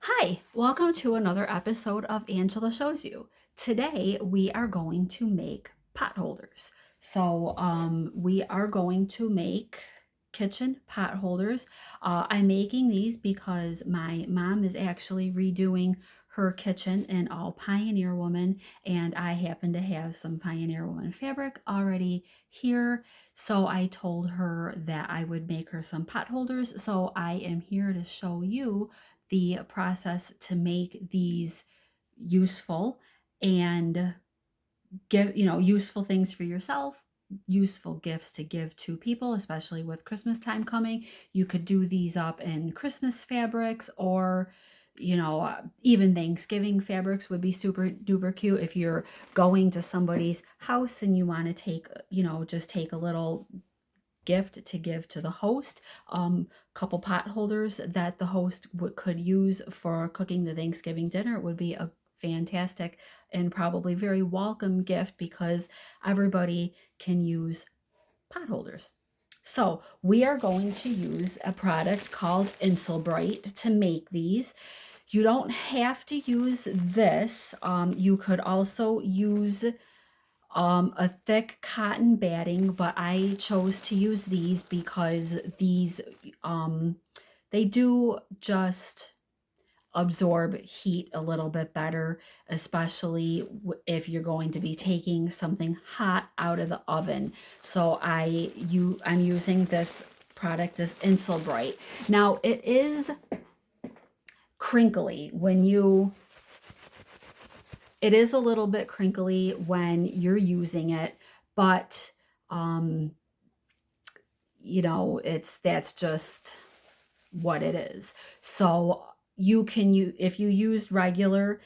Hi, welcome to another episode of Angela Shows You. Today we are going to make pot holders. We are going to make kitchen pot holders. I'm making these because my mom is actually redoing her kitchen in all Pioneer Woman, and I happen to have some Pioneer Woman fabric already here. So I told her that I would make her some pot holders. So I am here to show you the process to make these useful and give, useful things for yourself, useful gifts to give to people, especially with Christmas time coming. You could do these up in Christmas fabrics or even Thanksgiving fabrics would be super duper cute if you're going to somebody's house and you want to take, just take a little gift to give to the host. Couple pot holders that the host could use for cooking the Thanksgiving dinner would be a fantastic and probably very welcome gift because everybody can use pot holders. So we are going to use a product called insul-bright to make these. You don't have to use this. You could also use a thick cotton batting, but I chose to use these because these they do just absorb heat a little bit better, especially if you're going to be taking something hot out of the oven. So I'm using this product, this insul-bright. Now it is crinkly it is a little bit crinkly when you're using it, but that's just what it is. So if you used regular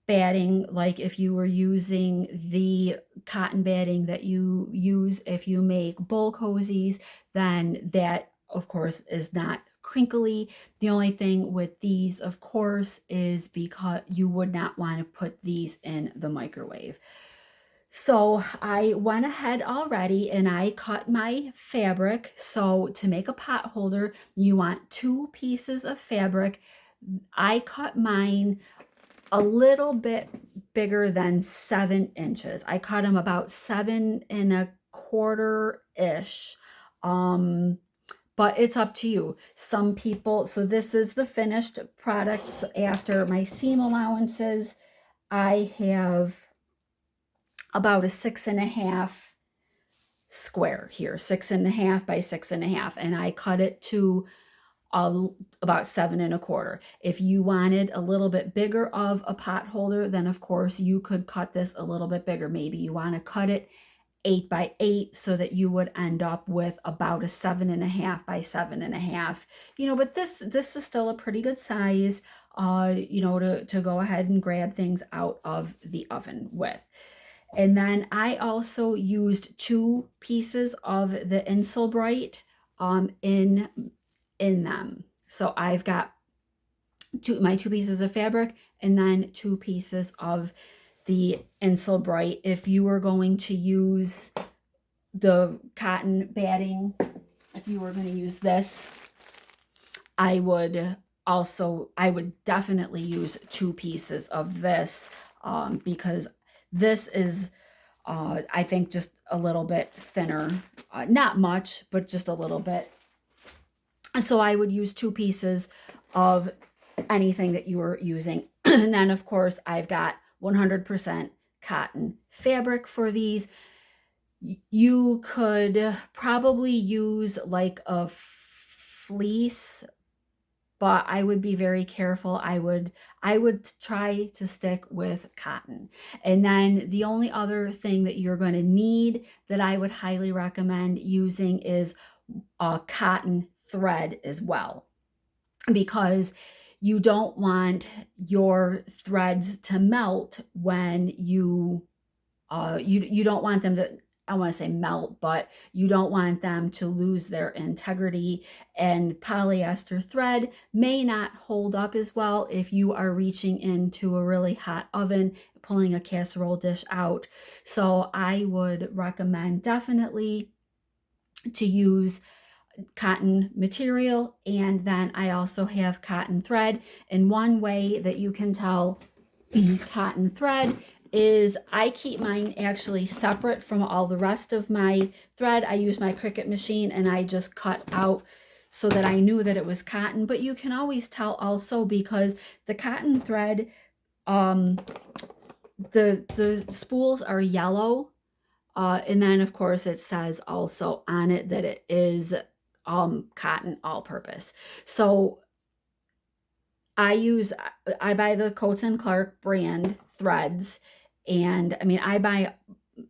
batting, like if you were using the cotton batting that you use if you make bowl cozies, then that of course is not crinkly. The only thing with these, of course, is because you would not want to put these in the microwave. So I went ahead already and I cut my fabric. So to make a pot holder, you want 2 pieces of fabric. I cut mine a little bit bigger than 7 inches. I cut them about 7 1/4-ish. But it's up to you. Some people, so this is the finished products after my seam allowances. I have about a 6.5 square here, 6.5 by 6.5, and I cut it to about 7 1/4. If you wanted a little bit bigger of a pot holder, then of course you could cut this a little bit bigger. Maybe you want to cut it 8 by 8 so that you would end up with about a 7.5 by 7.5. But this is still a pretty good size, to go ahead and grab things out of the oven with. And then I also used 2 pieces of the insul-bright in them. So I've got my 2 pieces of fabric and then 2 pieces of the insul-bright. If you were going to use the cotton batting, if you were going to use this, I would definitely use 2 pieces of this because this is I think just a little bit thinner, not much, but just a little bit. So I would use 2 pieces of anything that you were using. And then of course I've got 100% cotton fabric for these. You could probably use like a fleece, but I would be very careful. I would try to stick with cotton. And then the only other thing that you're going to need that I would highly recommend using is cotton thread as well, because you don't want your threads to melt when you don't want them to, I want to say melt, but you don't want them to lose their integrity. And polyester thread may not hold up as well if you are reaching into a really hot oven, pulling a casserole dish out. So I would recommend definitely to use cotton material, and then I also have cotton thread. And one way that you can tell cotton thread is I keep mine actually separate from all the rest of my thread. I use my Cricut machine and I just cut out so that I knew that it was cotton. But you can always tell also because the cotton thread, the spools are yellow. And then of course it says also on it that it is cotton all-purpose. So I buy the Coats and Clark brand threads, and I mean I buy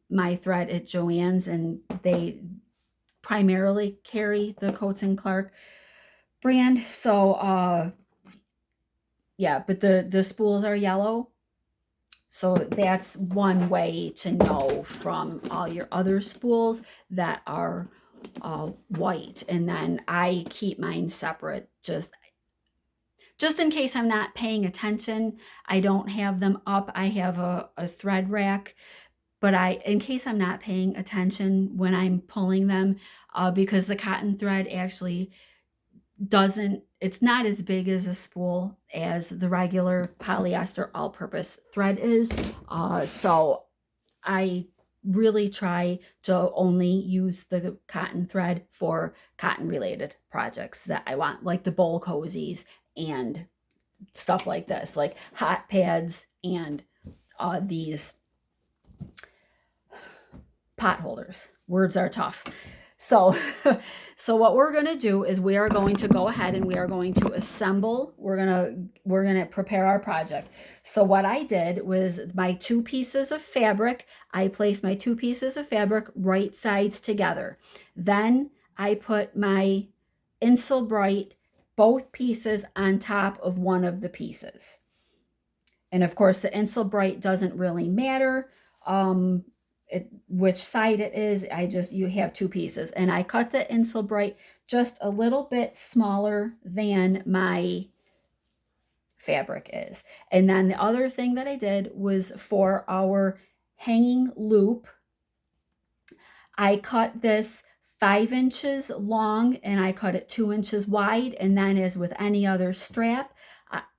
my thread at Joann's, and they primarily carry the Coats and Clark brand. So yeah, but the spools are yellow. So that's one way to know from all your other spools that are white. And then I keep mine separate just in case I'm not paying attention. I don't have them up. I have a thread rack, but in case I'm not paying attention when I'm pulling them, because the cotton thread actually it's not as big as a spool as the regular polyester all-purpose thread is. So I really try to only use the cotton thread for cotton related projects that I want, like the bowl cozies and stuff like this, like hot pads and these pot holders. Words are tough. So, so what we're going to do is we are going to go ahead and we are going to assemble. We're going to prepare our project. So what I did was my 2 pieces of fabric, I placed my 2 pieces of fabric right sides together. Then I put my insul-bright, both pieces on top of one of the pieces. And of course the insul-bright doesn't really matter. Which side it is, you have 2 pieces, and I cut the insul-bright just a little bit smaller than my fabric is. And then the other thing that I did was for our hanging loop, I cut this 5 inches long and I cut it 2 inches wide. And then as with any other strap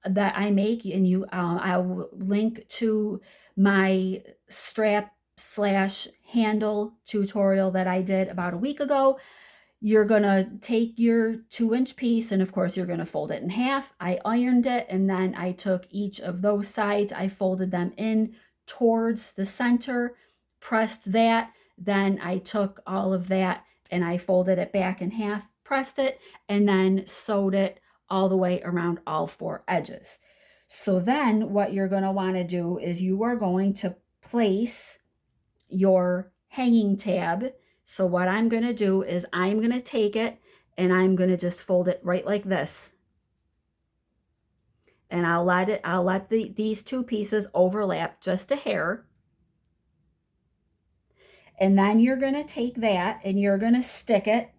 that I make, and I'll link to my strap / handle tutorial that I did about a week ago. You're gonna take your 2-inch piece, and of course you're gonna fold it in half. I ironed it, and then I took each of those sides, I folded them in towards the center, pressed that, then I took all of that and I folded it back in half, pressed it, and then sewed it all the way around all 4 edges. So then what you're going to want to do is you are going to place your hanging tab. So what I'm going to do is I'm going to take it and I'm going to just fold it right like this. And I'll let these 2 pieces overlap just a hair. And then you're going to take that and you're going to stick it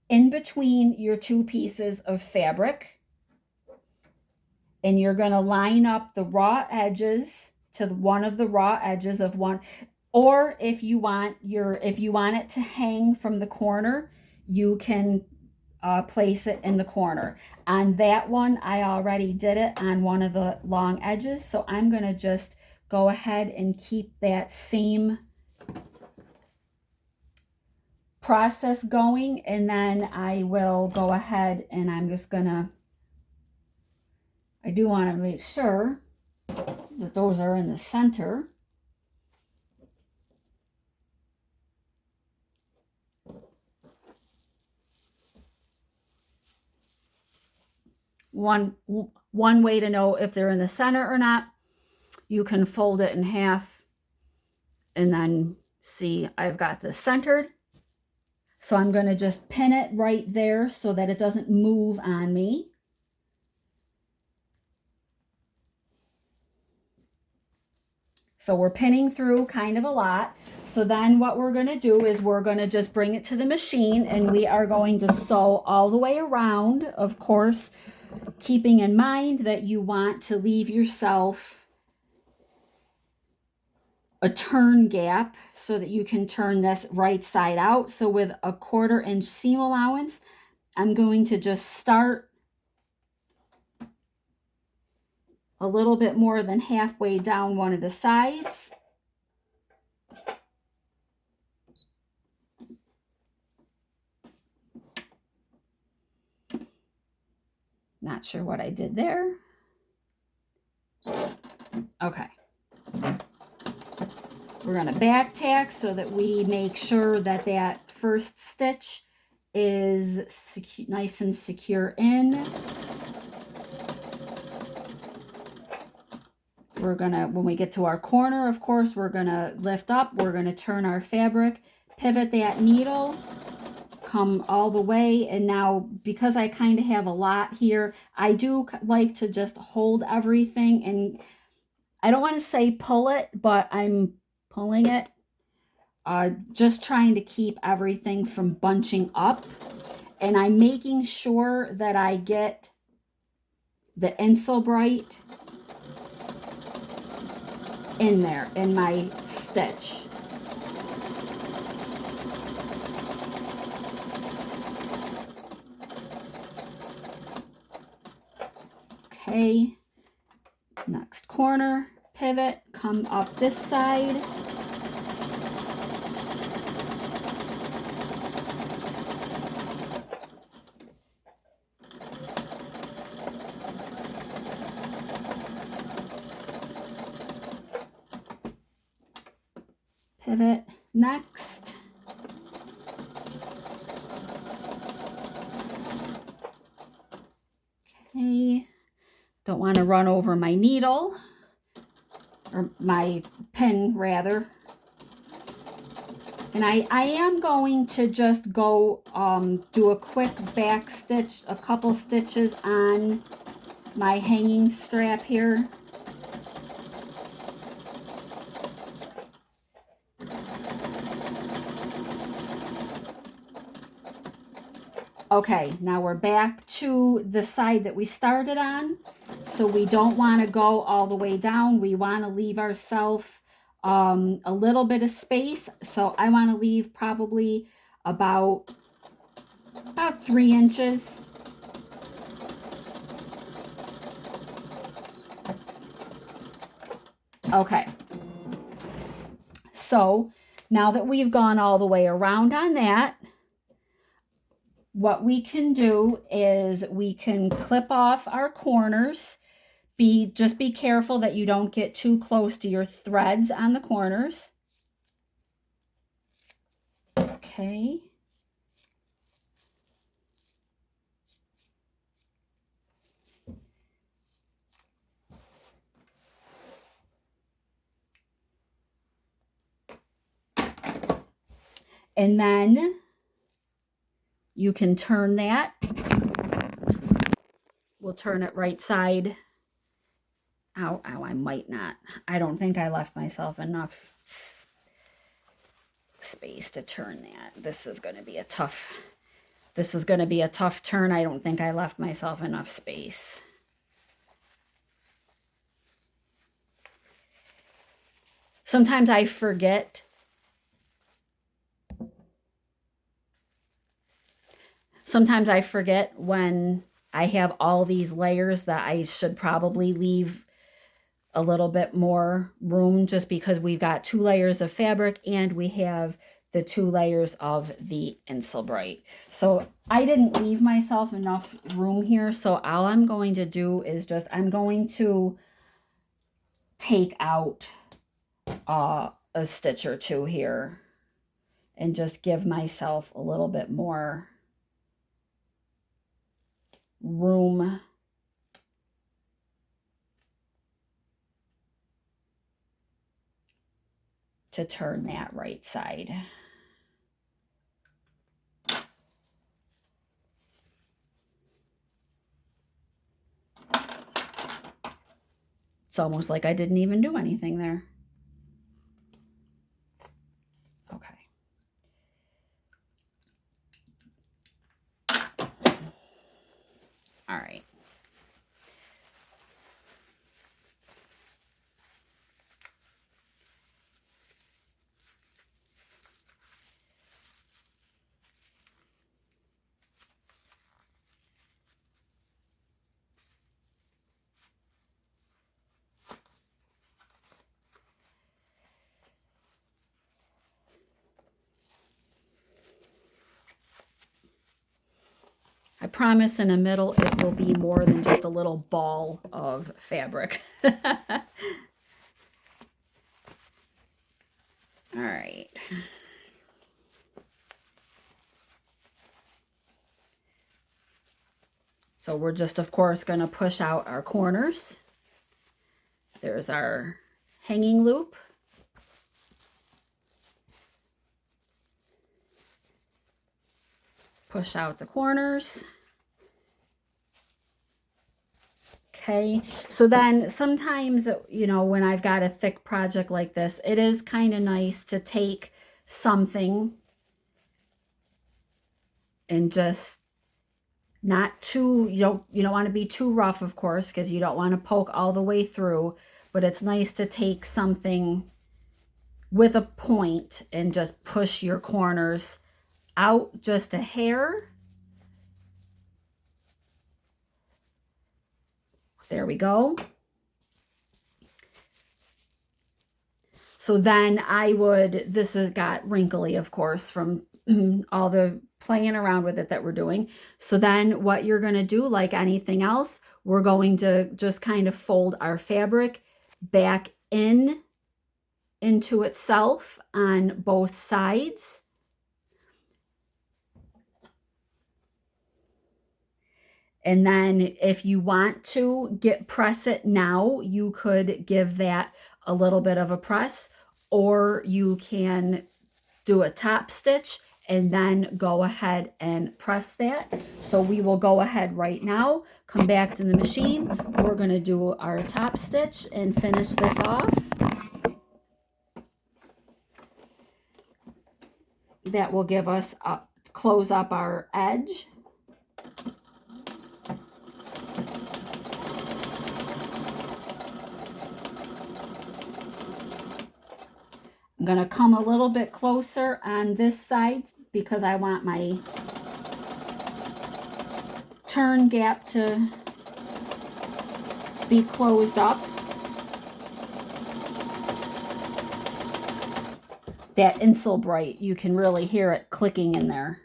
in between your 2 pieces of fabric. And you're going to line up the raw edges to one of the raw edges of one. Or if you want it to hang from the corner, you can place it in the corner. On that one, I already did it on one of the long edges. So I'm going to just go ahead and keep that same process going. And then I will go ahead and I'm just going to, I do want to make sure that those are in the center. One way to know if they're in the center or not, you can fold it in half and then see I've got this centered. So I'm going to just pin it right there so that it doesn't move on me. So we're pinning through kind of a lot. So then what we're going to do is we're going to just bring it to the machine and we are going to sew all the way around, of course, keeping in mind that you want to leave yourself a turn gap so that you can turn this right side out. So with a 1/4 inch seam allowance, I'm going to just start a little bit more than halfway down one of the sides. Not sure what I did there. Okay. We're going to back tack so that we make sure that that first stitch is nice and secure in. We're going to, when we get to our corner, of course, we're going to lift up. We're going to turn our fabric, pivot that needle, come all the way. And now, because I kind of have a lot here, I do like to just hold everything, and I don't want to say pull it, but I'm pulling it. Just trying to keep everything from bunching up. And I'm making sure that I get the insul-bright in there, in my stitch. Okay, next corner, pivot, come up this side. Pivot next. Okay, don't want to run over my needle, or my pin rather. And I am going to just go do a quick back stitch, a couple stitches on my hanging strap here. Okay, now we're back to the side that we started on. So we don't want to go all the way down. We want to leave ourselves a little bit of space. So I want to leave probably about 3 inches. Okay. So now that we've gone all the way around on that, what we can do is we can clip off our corners. Just be careful that you don't get too close to your threads on the corners. Okay. And then you can turn that. We'll turn it right side. Ow, ow, I might not. I don't think I left myself enough space to turn that. This is going to be a tough turn. I don't think I left myself enough space. Sometimes I forget. Sometimes I forget when I have all these layers that I should probably leave a little bit more room, just because we've got 2 layers of fabric and we have the 2 layers of the insul-bright. So I didn't leave myself enough room here. So all I'm going to do is I'm going to take out a stitch or 2 here and just give myself a little bit more room to turn that right side. It's almost like I didn't even do anything there. Okay. All right. I promise in the middle it will be more than just a little ball of fabric. All right. So we're just, of course, going to push out our corners. There's our hanging loop. Push out the corners. Okay, so then sometimes, you know, when I've got a thick project like this, it is kind of nice to take something and just not too, you don't want to be too rough, of course, because you don't want to poke all the way through, but it's nice to take something with a point and just push your corners out just a hair. There we go. So then I would, this has got wrinkly, of course, from all the playing around with it that we're doing. So then what you're going to do, like anything else, we're going to just kind of fold our fabric back into itself on both sides. And then if you want to press it now, you could give that a little bit of a press, or you can do a top stitch and then go ahead and press that. So we will go ahead right now, come back to the machine. We're going to do our top stitch and finish this off. That will give us close up our edge. I'm going to come a little bit closer on this side because I want my turn gap to be closed up. That insul-bright, you can really hear it clicking in there.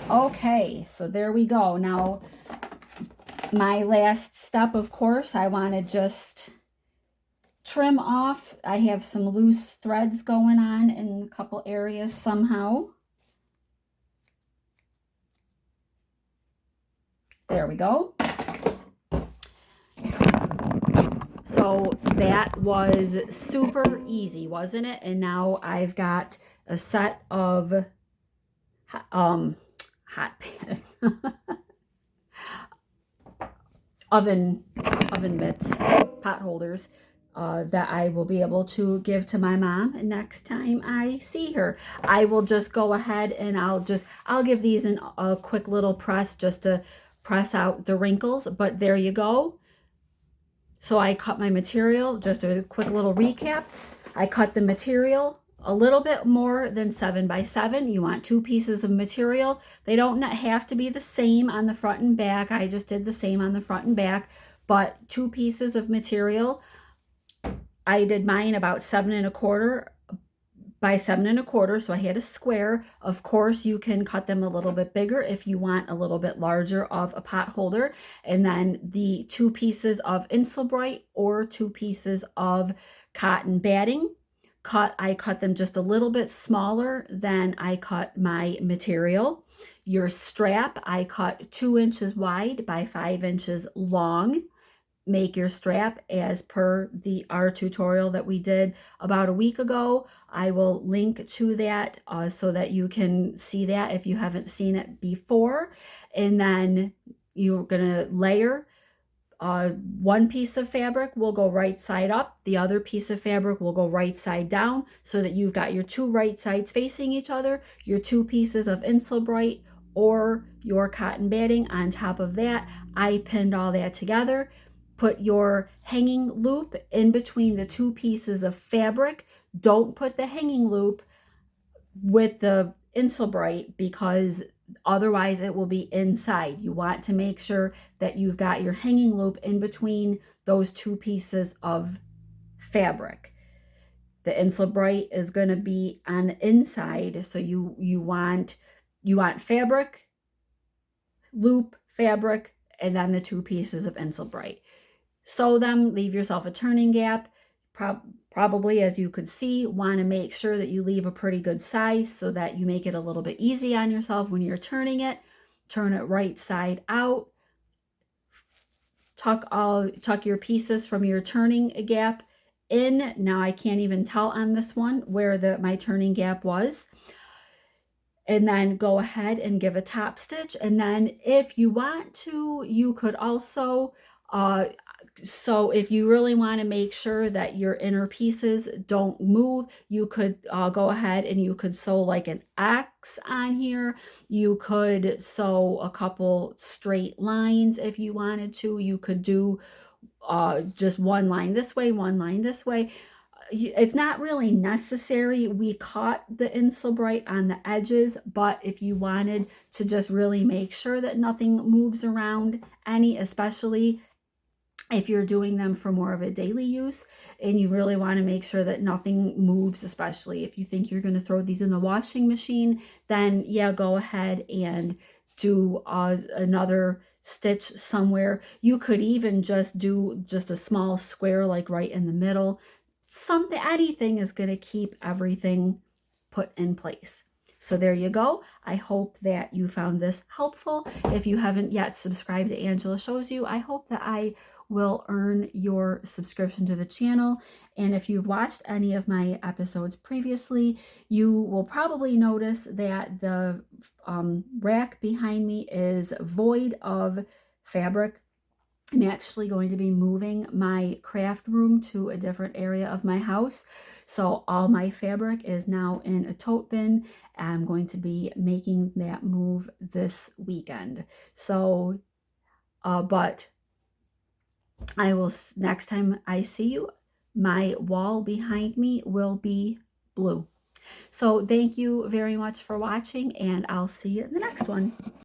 Okay, so there we go. Now, my last step, of course, I want to just trim off. I have some loose threads going on in a couple areas somehow. There we go. So that was super easy, wasn't it? And now I've got a set of hot pans, oven mitts, pot holders, that I will be able to give to my mom next time I see her. I will just go ahead and I'll give these a quick little press just to press out the wrinkles, but there you go. So I cut my material, just a quick little recap. I cut the material a little bit more than 7 by 7. You want 2 pieces of material. They don't have to be the same on the front and back. I just did the same on the front and back, but 2 pieces of material. I did mine about 7 1/4 by 7 1/4, so I had a square. Of course, you can cut them a little bit bigger if you want a little bit larger of a pot holder. And then the 2 pieces of insul-bright or 2 pieces of cotton batting. I cut them just a little bit smaller than I cut my material. Your strap, I cut 2 inches wide by 5 inches long. Make your strap as per our tutorial that we did about a week ago. I will link to that so that you can see that if you haven't seen it before. And then you're going to layer. One piece of fabric will go right side up. The other piece of fabric will go right side down, so that you've got your two right sides facing each other, your two pieces of insul-bright or your cotton batting on top of that. I pinned all that together. Put your hanging loop in between the two pieces of fabric. Don't put the hanging loop with the insul-bright, because otherwise it will be inside. You want to make sure that you've got your hanging loop in between those two pieces of fabric. The insul-bright is going to be on the inside, so you want fabric, loop, fabric, and then the two pieces of insul-bright. Sew them, leave yourself a turning gap. Probably, as you could see, want to make sure that you leave a pretty good size so that you make it a little bit easy on yourself when you're turning it. Turn it right side out. Tuck your pieces from your turning gap in. Now I can't even tell on this one where my turning gap was. And then go ahead and give a top stitch. And then if you want to, you could also so if you really want to make sure that your inner pieces don't move, you could go ahead and you could sew like an X on here. You could sew a couple straight lines if you wanted to. You could do just one line this way, one line this way. It's not really necessary. We caught the insul-bright on the edges, but if you wanted to just really make sure that nothing moves around any, especially if you're doing them for more of a daily use and you really want to make sure that nothing moves, especially if you think you're going to throw these in the washing machine, then yeah, go ahead and do another stitch somewhere. You could even just do just a small square like right in the middle. Anything is going to keep everything put in place. So there you go. I hope that you found this helpful. If you haven't yet subscribed to Angela Shows You, I hope that I will earn your subscription to the channel. And if you've watched any of my episodes previously, you will probably notice that the rack behind me is void of fabric. I'm actually going to be moving my craft room to a different area of my house. So all my fabric is now in a tote bin. I'm going to be making that move this weekend. So, but I will, next time I see you, my wall behind me will be blue. So thank you very much for watching, and I'll see you in the next one.